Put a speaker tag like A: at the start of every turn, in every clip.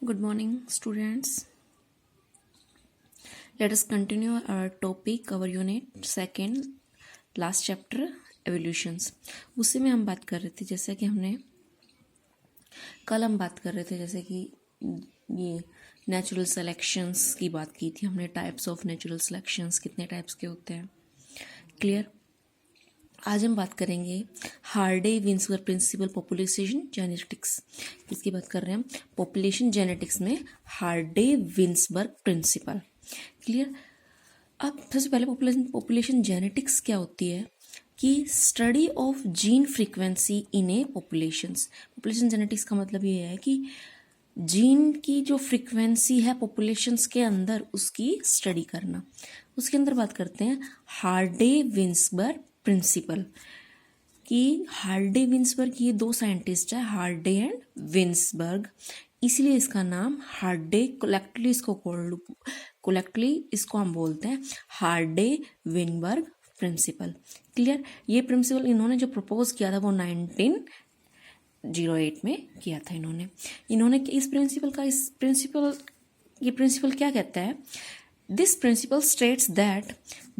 A: Good morning, students. Let us continue our topic, our unit second, last chapter, evolutions. उसी में हम बात कर रहे थे जैसे कि कल हम बात कर रहे थे जैसे कि ये नेचुरल सिलेक्शंस की बात की थी हमने. टाइप्स ऑफ नेचुरल सिलेक्शंस कितने टाइप्स के होते हैं, क्लियर. आज हम बात करेंगे हार्डे विंसबर्ग प्रिंसिपल पॉपुलेशन जेनेटिक्स. इसकी बात कर रहे हैं हम पॉपुलेशन जेनेटिक्स में हार्डे विंसबर्ग प्रिंसिपल, क्लियर. अब सबसे पहले पॉपुलेशन जेनेटिक्स क्या होती है कि study of gene frequency in A populations. Population genetics का मतलब ये है कि जीन की जो फ्रीक्वेंसी है पॉपुलेशंस के अंदर उसकी स्टडी करना. उसके अंदर बात करते हैं हार्डे विंसबर्ग प्रिंसिपल कि हार्डे विंसबर्ग, ये दो साइंटिस्ट है हार्डे एंड विंसबर्ग, इसीलिए इसका नाम हार्डे कोलेक्टली इसको हम बोलते हैं हार्डे विंसबर्ग प्रिंसिपल, क्लियर. ये प्रिंसिपल इन्होंने जो प्रपोज किया था वो 1908 में किया था. इन्होंने इस प्रिंसिपल क्या कहता है. This principle states that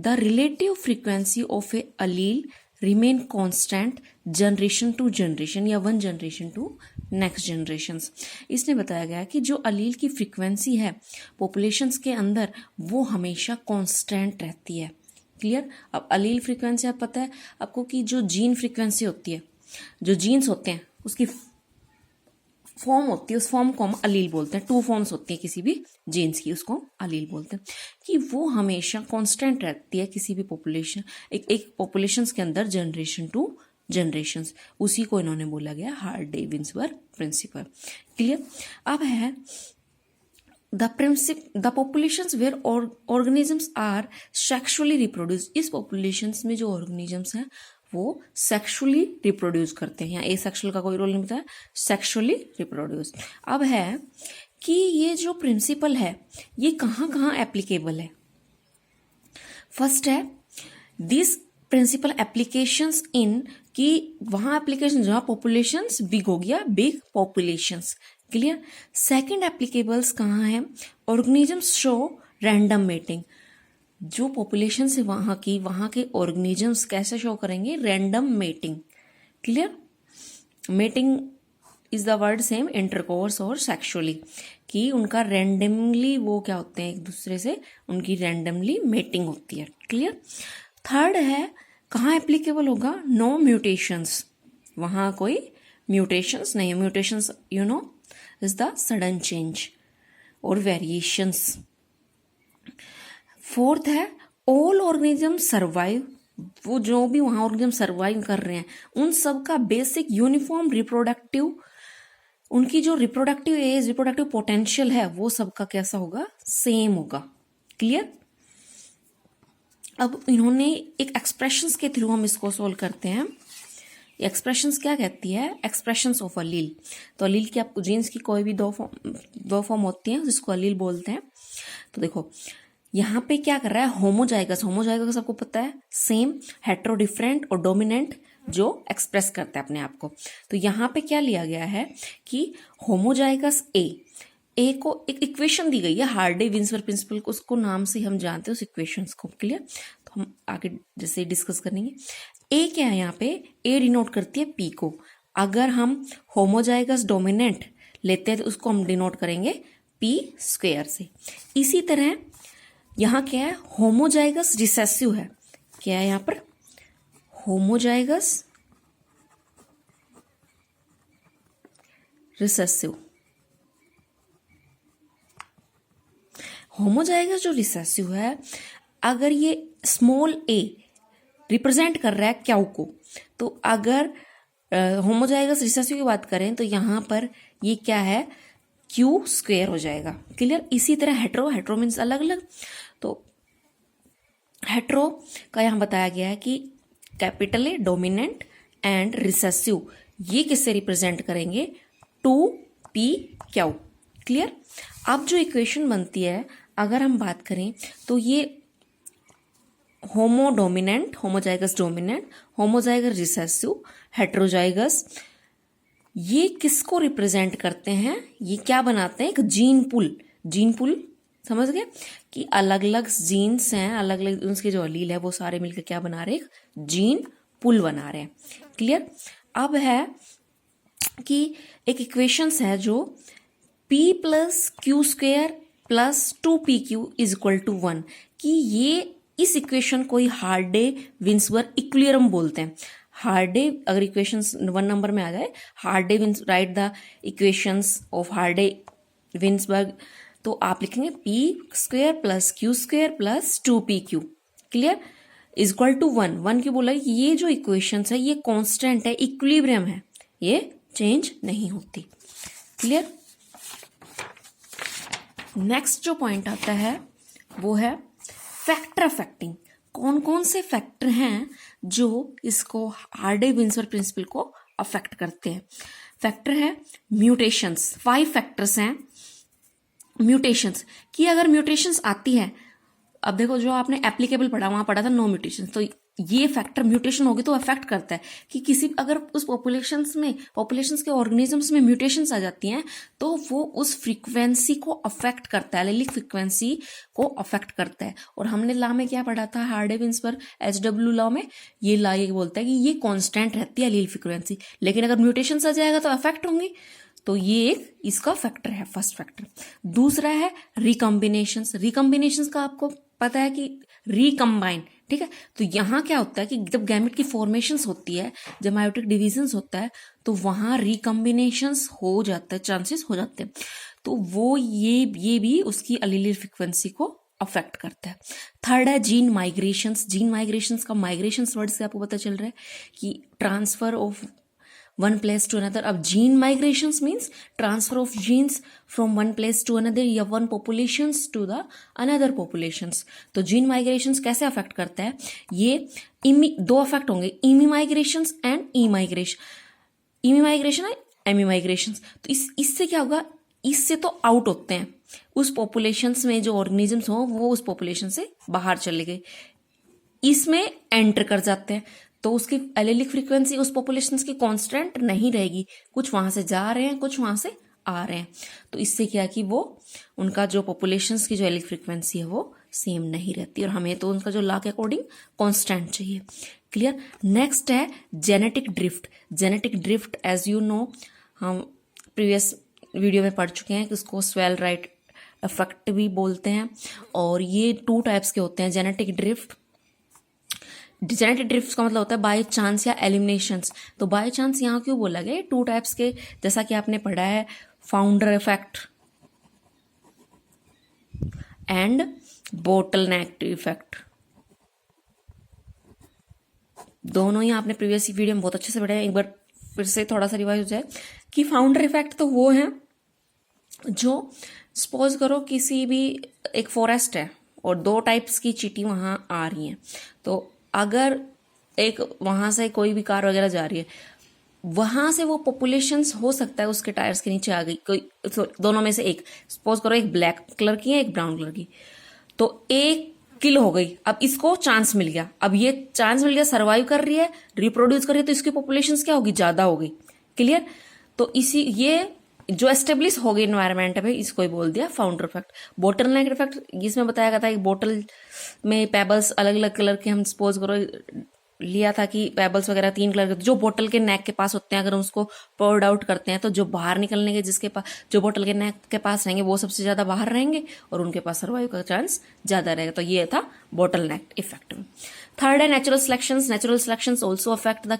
A: the relative frequency of a allele remain constant generation to generation या one generation to next generations. इसने बताया गया कि जो अलील की फ्रीक्वेंसी है पॉपुलेशंस के अंदर वो हमेशा कांस्टेंट रहती है, क्लियर. अब अलील फ्रीक्वेंसी आप पता है आपको कि जो जीन फ्रीक्वेंसी होती है, जो जीन्स होते हैं उसकी फॉर्म होती है, उस फॉर्म को हम अलील बोलते हैं. 2 फॉर्म्स होती है किसी भी जीन्स की, उसको अलील बोलते हैं कि वो हमेशा कांस्टेंट रहती है किसी भी पॉपुलेशन एक पॉपुलेशंस के अंदर जनरेशन टू जनरेशंस. उसी को इन्होंने बोला गया हार्डे विंसबर्ग प्रिंसिपल, क्लियर. अब है the populations where organisms are sexually reproduce. इस पॉपुलेशंस में जो ऑर्गेनिजम्स हैं वो सेक्सुअली रिप्रोड्यूस करते हैं. यहाँ ए सेक्सुअल का कोई रोल नहीं बताया, सेक्सुअली रिप्रोड्यूस. अब है कि ये जो प्रिंसिपल है ये कहाँ कहाँ एप्लीकेबल है. फर्स्ट है दिस प्रिंसिपल एप्लीकेशंस इन, कि वहां एप्लीकेशन जहां पॉपुलेशंस बिग हो गया, बिग पॉपुलेशंस, क्लियर. सेकंड एप्लीकेबल्स कहाँ है, ऑर्गेनिजम्स शो रैंडम मेटिंग. जो पॉपुलेशन है वहां के ऑर्गेनिजम्स कैसे शो करेंगे, random mating, clear. Mating is the word same intercourse और सेक्सुअली, कि उनका रैंडमली वो क्या होते हैं एक दूसरे से, उनकी रैंडमली मेटिंग होती है, क्लियर. थर्ड है कहाँ एप्लीकेबल होगा, नो म्यूटेशंस. वहां कोई म्यूटेशंस नहीं है. Mutations you know is the sudden change और वेरिएशंस. फोर्थ है ऑल ऑर्गेनिज्म सर्वाइव. वो जो भी वहां ऑर्गेनिज्म सर्वाइव कर रहे हैं उन सब का बेसिक यूनिफॉर्म रिप्रोडक्टिव, उनकी जो रिप्रोडक्टिव एज, रिप्रोडक्टिव पोटेंशियल है वो सबका कैसा होगा, सेम होगा, क्लियर. अब इन्होंने एक एक्सप्रेशंस के थ्रू हम इसको सोल्व करते हैं. एक्सप्रेशंस क्या कहती है, एक्सप्रेशंस ऑफ अलील. तो अलील की आपको जीन्स की कोई भी दो फॉर्म होती है जिसको अलील बोलते हैं. तो देखो यहाँ पे क्या कर रहा है, होमोजाइगस. होमोजाइगस सबको पता है सेम, हेट्रो डिफरेंट और डोमिनेंट जो एक्सप्रेस करता है अपने आप को. तो यहाँ पे क्या लिया गया है कि होमोजाइगस ए को एक इक्वेशन दी गई है हार्डे विंसबर्ग प्रिंसिपल को, उसको नाम से हम जानते हैं उस इक्वेशंस को, क्लियर. तो हम आगे जैसे डिस्कस करेंगे. ए क्या है यहाँ पे, ए डिनोट करती है पी को. अगर हम होमोजाइगस डोमिनेंट लेते हैं तो उसको हम डिनोट करेंगे पी स्क्वायर से. इसी तरह यहाँ क्या है, होमोजाइगस रिसेसिव है. क्या है यहाँ पर, होमोजाइगस रिसेसिव. होमोजाइगस जो रिसेसिव है, अगर ये स्मॉल ए रिप्रेजेंट कर रहा है क्यू को, तो अगर होमोजाइगस रिसेसिव की बात करें तो यहाँ पर ये क्या है, क्यू स्क्वायर हो जाएगा, क्लियर. इसी तरह हेट्रो मीन्स अलग अलग. तो हेट्रो का यहां बताया गया है कि capital A dominant and recessive, ये किससे रिप्रेजेंट करेंगे, 2p/q, क्लियर. अब जो इक्वेशन बनती है अगर हम बात करें तो ये homozygous dominant, homozygous recessive, heterozygous, ये किसको रिप्रेजेंट करते हैं, ये क्या बनाते हैं, एक जीन पुल। जीन पुल समझ गए कि अलग अलग जीन्स हैं, अलग अलग उनके जो अलील है वो सारे मिलकर क्या बना रहे हैं, एक जीन पुल बना रहे हैं। क्लियर। अब है कि एक इक्वेशंस है जो p plus q square plus 2pq is equal to 1, कि ये इस इक्वेशन को ही हार्डे विंसबर्ग इक्विलिब्रियम बोलते हैं। हार्डे अगर इक्वेशंस 1 नंबर में आ जाए, हार्डे विंस write the equations of Hardy Weinberg, तो आप लिखेंगे p square plus q square plus 2pq। Clear. Is equal to 1। 1 क्यों बोला, ये जो इक्वेशंस है ये कांस्टेंट है, इक्विलिब्रियम है, ये चेंज नहीं होती। क्लियर। नेक्स्ट जो पॉइंट आता है वो है फैक्टर अफेक्टिंग। कौन कौन से फैक्टर हैं जो इसको हार्डे विंसबर्ग प्रिंसिपल को अफेक्ट करते हैं। फैक्टर है म्यूटेशंस, 5 फैक्टर्स हैं म्यूटेशंस की। अगर म्यूटेशंस आती है, अब देखो जो आपने एप्लीकेबल पढ़ा वहां पढ़ा था नो म्यूटेशंस, तो ये फैक्टर म्यूटेशन होगी तो अफेक्ट करता है कि किसी अगर उस पॉपुलेशंस के ऑर्गेनिजम्स में म्यूटेशंस आ जाती हैं तो वो उस फ्रीक्वेंसी को अफेक्ट करता है, एलीलिक फ्रीक्वेंसी को अफेक्ट करता है। और हमने लॉ में क्या पढ़ा था, हार्डे विंसबर्ग HW लॉ में ये लॉ ये बोलता है कि ये कांस्टेंट रहती है एलील फ्रीक्वेंसी, लेकिन अगर म्यूटेशंस आ जाएगा तो अफेक्ट होंगी। तो ये एक इसका फैक्टर है, फर्स्ट फैक्टर। दूसरा है रिकॉम्बिनेशंस। रिकॉम्बिनेशंस का आपको पता है कि रिकम्बाइन, ठीक है। तो यहाँ क्या होता है कि जब गैमेट की फॉर्मेशंस होती है, जब मायोटिक डिविजन्स होता है, तो वहां रिकम्बिनेशंस हो जाता है, चांसेस हो जाते हैं। तो वो ये भी उसकी एलील फ्रीक्वेंसी को अफेक्ट करता है। थर्ड है जीन माइग्रेशंस। जीन माइग्रेशंस का माइग्रेशंस वर्ड से आपको पता चल रहा है कि transfer of one place to another। अब gene migrations means transfer of genes from one place to another या one populations to the another populations। तो gene migrations कैसे अफेक्ट करता है, ये दो अफेक्ट होंगे, Emmy migrations and E migration. Emmy migration है एमी माइग्रेशंस। तो इससे क्या होगा, इससे तो आउट होते हैं, उस पॉपुलेशंस में जो ऑर्गेनिजम्स हो वो उस पॉपुलेशन से बाहर चले गए, इसमें एंटर कर जाते हैं, तो उसकी एलीलिक फ्रीक्वेंसी उस पॉपुलेशंस की कांस्टेंट नहीं रहेगी, कुछ वहां से जा रहे हैं कुछ वहां से आ रहे हैं। तो इससे क्या कि वो उनका जो पॉपुलेशंस की जो एलीलिक फ्रीक्वेंसी है वो सेम नहीं रहती, और हमें तो उनका जो लॉ के अकॉर्डिंग कांस्टेंट चाहिए। क्लियर। नेक्स्ट है genetic drift. Genetic drift as you know हम प्रीवियस वीडियो में पढ़ चुके हैं कि उसको स्वेल राइट इफेक्ट भी बोलते हैं, और ये 2 टाइप्स के होते हैं जेनेटिक ड्रिफ्ट। जेनेटिक ड्रिफ्ट का मतलब होता है बाय चांस या एलिमिनेशंस। तो बाय चांस यहाँ क्यों बोला गया, 2 टाइप्स के, जैसा कि आपने पढ़ा है founder effect and bottleneck effect, दोनों ही आपने प्रीवियस वीडियो में बहुत अच्छे से पढ़ा है। एक बार फिर से थोड़ा सा रिवाइज हो जाए कि फाउंडर इफेक्ट तो वो है जो सपोज करो किसी भी एक फॉरेस्ट है और 2 टाइप्स की चींटी वहां आ रही हैं, तो अगर एक वहां से कोई भी कार वगैरह जा रही है, वहां से वो पॉपुलेशंस हो सकता है उसके टायर्स के नीचे आ गई कोई, दोनों में से एक, सपोज करो एक ब्लैक कलर की है एक ब्राउन कलर की, तो एक किल हो गई। अब इसको चांस मिल गया, अब ये चांस मिल गया, सर्वाइव कर रही है, रिप्रोड्यूस कर रही है, तो इसकी पॉपुलेशंस क्या होगी, ज्यादा हो गई। क्लियर। तो इसी ये जो एस्टेब्लिश हो गई एनवायरमेंट में, इसको ही बोल दिया फाउंडर इफेक्ट। बोटलनेक इफेक्ट इसमें बताया गया था कि बोतल में पेबल्स अलग अलग कलर के, हम सपोज करो लिया था कि पेबल्स वगैरह 3 कलर के जो बोतल के नेक के पास होते हैं, अगर उसको पोर्ड आउट करते हैं तो जो बाहर निकलने के जिसके पास जो बोतल के नेक के पास रहेंगे वो सबसे ज्यादा बाहर रहेंगे और उनके पास सर्वाइव का चांस ज्यादा रहेगा। तो ये था बोटलनेक इफेक्ट। थर्ड है natural selections. Natural selections also affect the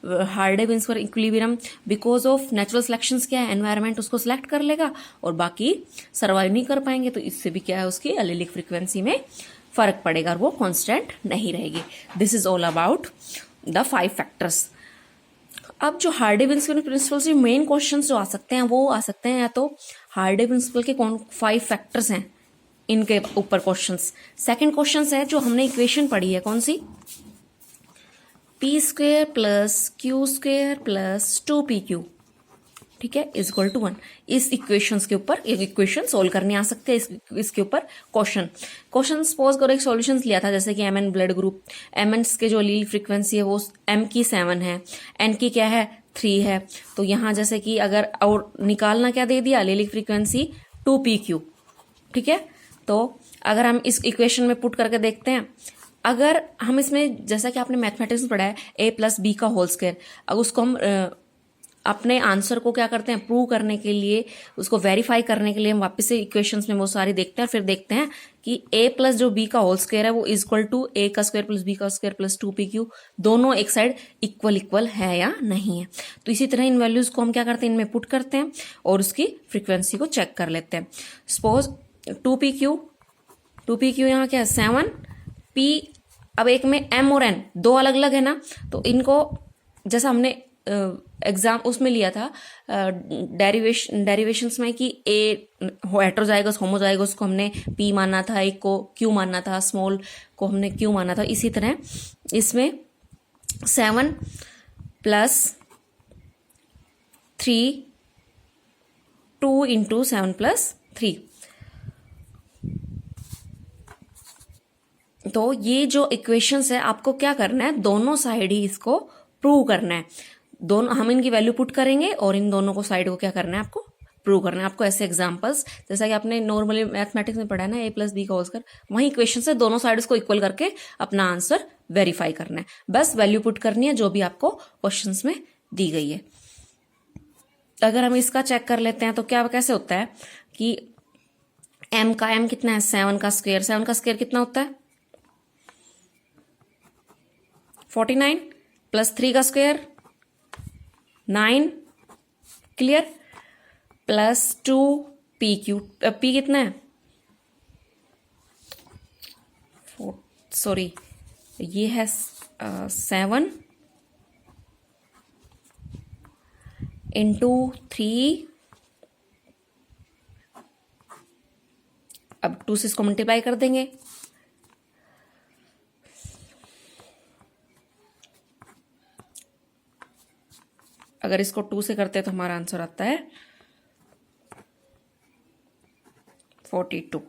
A: Hardy Weinberg equilibrium because of natural selections. क्या है, एनवायरमेंट उसको सिलेक्ट कर लेगा और बाकी सर्वाइव नहीं कर पाएंगे, तो इससे भी क्या है उसकी एलीलिक फ्रीक्वेंसी में फर्क पड़ेगा और वो कांस्टेंट नहीं रहेगी। This is all about the 5 factors. अब जो हार्डे विंसबर्ग प्रिंसिपल से मेन क्वेश्चन जो आ सकते हैं वो आ सकते हैं या तो हार्डे विंसबर्ग के कौन 5 फैक्टर्स हैं इनके ऊपर क्वेश्चंस। सेकंड क्वेश्चन है जो हमने इक्वेशन पढ़ी है कौन सी, p square plus q square plus 2pq, ठीक है, इज इक्वल टू 1। इस इक्वेशंस के ऊपर एक इक्वेशन सोल्व करने आ सकते हैं, इसके ऊपर क्वेश्चन सपोज करो एक सॉल्यूशंस लिया था, जैसे कि mn ब्लड ग्रुप, mn के जो लील फ्रीक्वेंसी है वो m की 7 है, n की क्या है 3 है। तो यहाँ जैसे कि अगर और निकालना क्या दे दिया, एलेलिक फ्रीक्वेंसी 2pq, ठीक है। तो अगर हम इस इक्वेशन में पुट करके देखते हैं, अगर हम इसमें जैसा कि आपने मैथमेटिक्स में पढ़ा है a+b का होल स्क्वायर, अगर उसको हम अपने आंसर को क्या करते हैं, प्रूव करने के लिए, उसको वेरीफाई करने के लिए हम वापस से इक्वेशंस में वो सारी देखते हैं, फिर देखते हैं कि a प्लस जो b का होल स्क्वायर है वो इज इक्वल टू a का स्क्वायर प्लस b का स्क्वायर प्लस 2pq, दोनों एक साइड इक्वल इक्वल है या नहीं है। तो इसी तरह इन वैल्यूज को हम क्या करते हैं, इनमें पुट करते हैं और उसकी फ्रीक्वेंसी को चेक कर लेते हैं। सपोज 2pq यहाँ क्या है 7 p, अब एक में m और n दो अलग अलग है ना, तो इनको जैसा हमने एग्जाम उसमें लिया था डेरिवेशंस में कि ए हेटेरोजाइगस होमोजाइगस को हमने p मानना था, एक को q मानना था, स्मॉल को हमने q मानना था। इसी तरह इसमें 7 प्लस 3 2 इंटू 7 प्लस 3, तो ये जो इक्वेशंस है आपको क्या करना है, दोनों साइड ही इसको प्रूव करना है। दोनों हम इनकी वैल्यू पुट करेंगे और इन दोनों को साइड को क्या करना है, आपको प्रूव करना है। आपको ऐसे एग्जांपल्स जैसा कि आपने नॉर्मली मैथमेटिक्स में पढ़ा है ना, a+b का होल स्क्वायर, वही इक्वेशन से दोनों साइड्स को इक्वल करके अपना आंसर वेरीफाई करना है। बस वैल्यू पुट करनी है जो भी आपको क्वेश्चंस में दी गई है। अगर हम इसका चेक कर लेते हैं तो क्या कैसे होता है कि m कितना है, 7 का स्क्वायर कितना होता है 49 प्लस 3 का square 9, clear, plus 2pq, p कितना है सॉरी ये है 7 इंटू 3, अब 2 से इसको मल्टीप्लाई कर देंगे, अगर इसको 2 से करते हैं तो हमारा आंसर आता है 42।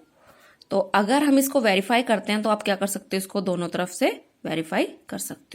A: तो अगर हम इसको वेरीफाई करते हैं तो आप क्या कर सकते हो, इसको दोनों तरफ से वेरीफाई कर सकते हो।